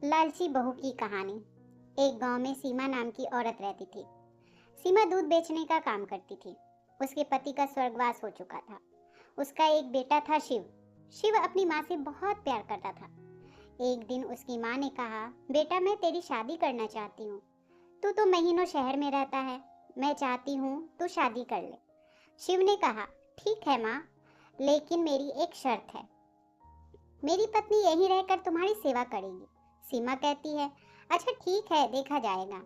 लालची बहू की कहानी। एक गांव में सीमा नाम की औरत रहती थी। सीमा दूध बेचने का काम करती थी। उसके पति का स्वर्गवास हो चुका था। उसका एक बेटा था शिव। शिव अपनी माँ से बहुत प्यार करता था। एक दिन उसकी माँ ने कहा, बेटा मैं तेरी शादी करना चाहती हूँ। तू तो महीनों शहर में रहता है, मैं चाहती हूँ तू शादी कर ले। शिव ने कहा, ठीक है माँ, लेकिन मेरी एक शर्त है। मेरी पत्नी यहीं रहकर तुम्हारी सेवा करेगी। सीमा कहती है, अच्छा ठीक है, देखा जाएगा।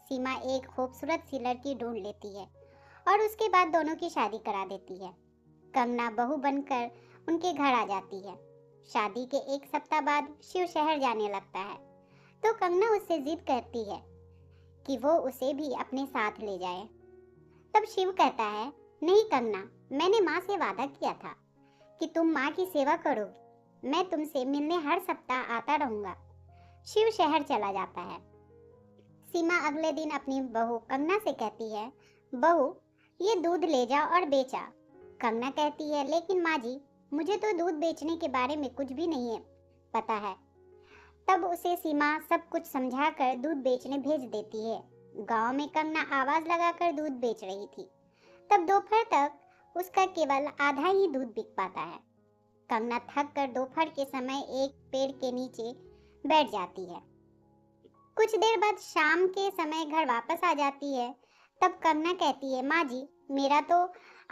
सीमा एक खूबसूरत सी लड़की ढूंढ लेती है और उसके बाद दोनों की शादी करा देती है। कंगना बहू बनकर उनके घर आ जाती है। शादी के एक सप्ताह बाद शिव शहर जाने लगता है, तो कंगना उससे जिद करती है कि वो उसे भी अपने साथ ले जाए। तब शिव कहता है, नहीं कंगना, मैंने माँ से वादा किया था कि तुम माँ की सेवा करोगी। मैं तुमसे मिलने हर सप्ताह आता रहूंगा। शिव शहर चला जाता है। सीमा अगले दिन अपनी बहू कंगना से कहती है, बहू ये दूध ले जा और बेचा। कंगना कहती है, लेकिन माँ जी, मुझे तो दूध बेचने के बारे में कुछ भी नहीं है पता है। तब उसे सीमा सब कुछ समझाकर दूध बेचने भेज देती है। गांव में कंगना आवाज लगाकर दूध बेच रही थी। तब दोपहर तक उसका केवल आधा ही दूध बिक पाता है। कंगना थक कर दोपहर के समय एक पेड़ के नीचे बैठ जाती है। कुछ देर बाद शाम के समय घर वापस आ जाती है। तब कंगना कहती है, माँ जी, मेरा तो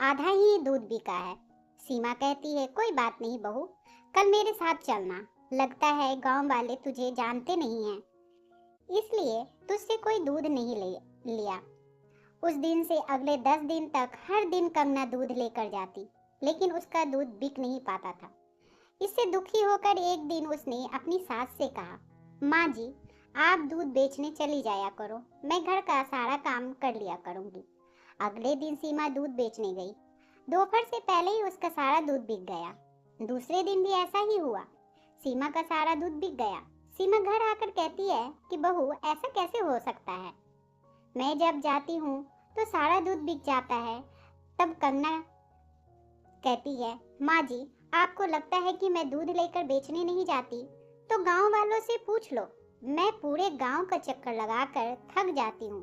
आधा ही दूध बिका है। सीमा कहती है, कोई बात नहीं बहू, कल मेरे साथ चलना। लगता है गांव वाले तुझे जानते नहीं हैं, इसलिए तुझसे कोई दूध नहीं लिया। उस दिन से अगले 10 दिन तक हर दिन कंगना दूध लेकर जाती, लेकिन उसका दूध बिक नहीं पाता था। इससे दुखी होकर एक दिन उसने अपनी सास से कहा, माँ जी, आप दूध बेचने चली जाया करो, मैं घर का सारा काम कर लिया करूंगी। अगले दिन सीमा दूध बेचने गई। दोपहर से पहले ही उसका सारा दूध बिक गया। दूसरे दिन भी ऐसा ही हुआ, सीमा का सारा दूध बिक गया। सीमा घर आकर कहती है कि बहू, ऐसा कैसे हो सकता है? मैं जब जाती हूँ तो सारा दूध बिक जाता है। तब कंगना कहती है, माँ जी, आपको लगता है कि मैं दूध लेकर बेचने नहीं जाती, तो गांव वालों से पूछ लो। मैं पूरे गांव का चक्कर लगाकर थक जाती हूँ,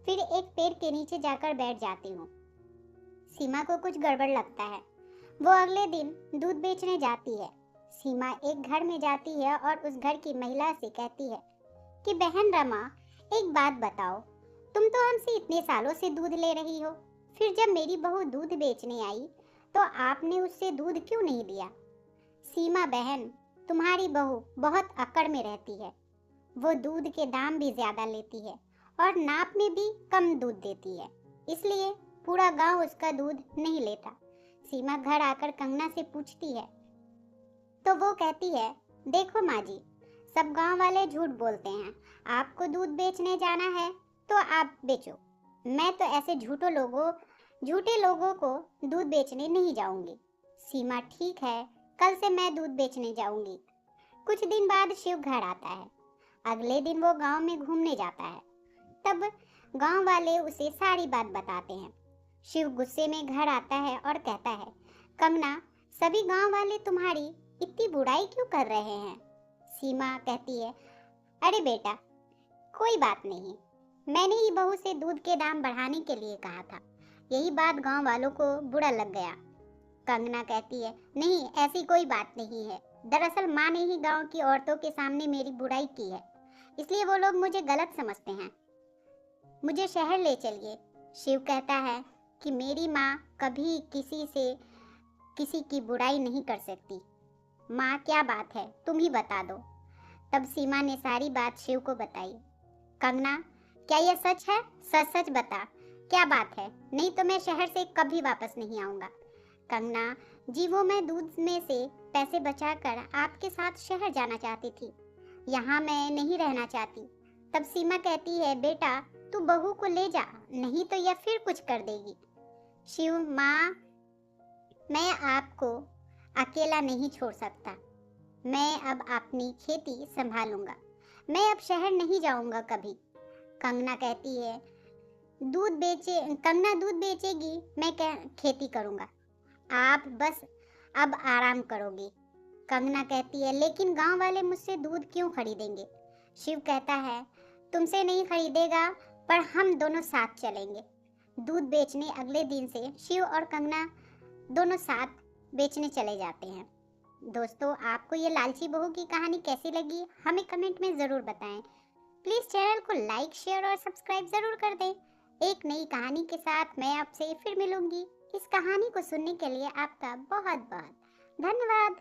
फिर एक पेड़ के नीचे जाकर बैठ जाती हूँ। सीमा को कुछ गड़बड़ लगता है। वो अगले दिन दूध बेचने जाती है। सीमा एक घर में जाती है और उस घर की महिला से कहती है कि बहन रमा, एक बात बताओ, तुम तो हमसे इतने सालों से दूध ले रही हो, फिर जब मेरी बहू दूध बेचने आई तो आपने उससे दूध क्यों नहीं लिया? सीमा बहन, तुम्हारी बहू बहुत अकड़ में रहती है। वो दूध के दाम भी ज्यादा लेती है और नाप में भी कम दूध देती है, इसलिए पूरा गांव उसका दूध नहीं लेता। सीमा घर आकर कंगना से पूछती है, तो वो कहती है, देखो माँ जी, सब गांव वाले झूठ बोलते हैं। आपको दूध बेचने जाना है तो आप बेचो। मैं तो ऐसे झूठे लोगों को दूध बेचने नहीं जाऊंगी। सीमा, ठीक है, कल से मैं दूध बेचने जाऊंगी। कुछ दिन बाद शिव घर आता है। अगले दिन वो गांव में घूमने जाता है। तब गांव वाले उसे सारी बात बताते हैं। शिव गुस्से में घर आता है और कहता है, कंगना, सभी गांव वाले तुम्हारी इतनी बुराई क्यों कर रहे हैं? सीमा कहती है, अरे बेटा, कोई बात नहीं, मैंने ही बहू से दूध के दाम बढ़ाने के लिए कहा था। यही बात गांव वालों को बुरा लग गया। कंगना कहती है, नहीं, ऐसी कोई बात नहीं है। दरअसल माँ ने ही गांव की औरतों के सामने मेरी बुराई की है, इसलिए वो लोग मुझे गलत समझते हैं। मुझे शहर ले चलिए। शिव कहता है कि मेरी माँ कभी किसी की बुराई नहीं कर सकती। माँ, क्या बात है, तुम ही बता दो। तब सीमा ने सारी बात शिव को बताई। कंगना, क्या यह सच है? सच सच बता, क्या बात है, नहीं तो मैं शहर से कभी वापस नहीं आऊंगा। कंगना, जी वो मैं दूध में से पैसे बचाकर आपके साथ शहर जाना चाहती थी, यहाँ मैं नहीं रहना चाहती। तब सीमा कहती है, बेटा तू बहू को ले जा, नहीं तो यह फिर कुछ कर देगी। शिव, माँ, मैं आपको अकेला नहीं छोड़ सकता। मैं अब अपनी खेती संभालूंगा, मैं अब शहर नहीं जाऊंगा कभी। कंगना कहती है, कंगना दूध बेचेगी, मैं खेती करूंगा, आप बस अब आराम करोगे। कंगना कहती है, लेकिन गांव वाले मुझसे दूध क्यों खरीदेंगे? शिव कहता है, तुमसे नहीं खरीदेगा, पर हम दोनों साथ चलेंगे। दूध बेचने अगले दिन से शिव और कंगना दोनों साथ बेचने चले जाते हैं। दोस्तों, आपको ये लालची बहू की कहानी कैसी लगी हमें कमेंट में ज़रूर बताएं। प्लीज़ चैनल को लाइक, शेयर और सब्सक्राइब ज़रूर कर दें। एक नई कहानी के साथ मैं आपसे फिर मिलूंगी। इस कहानी को सुनने के लिए आपका बहुत बहुत धन्यवाद।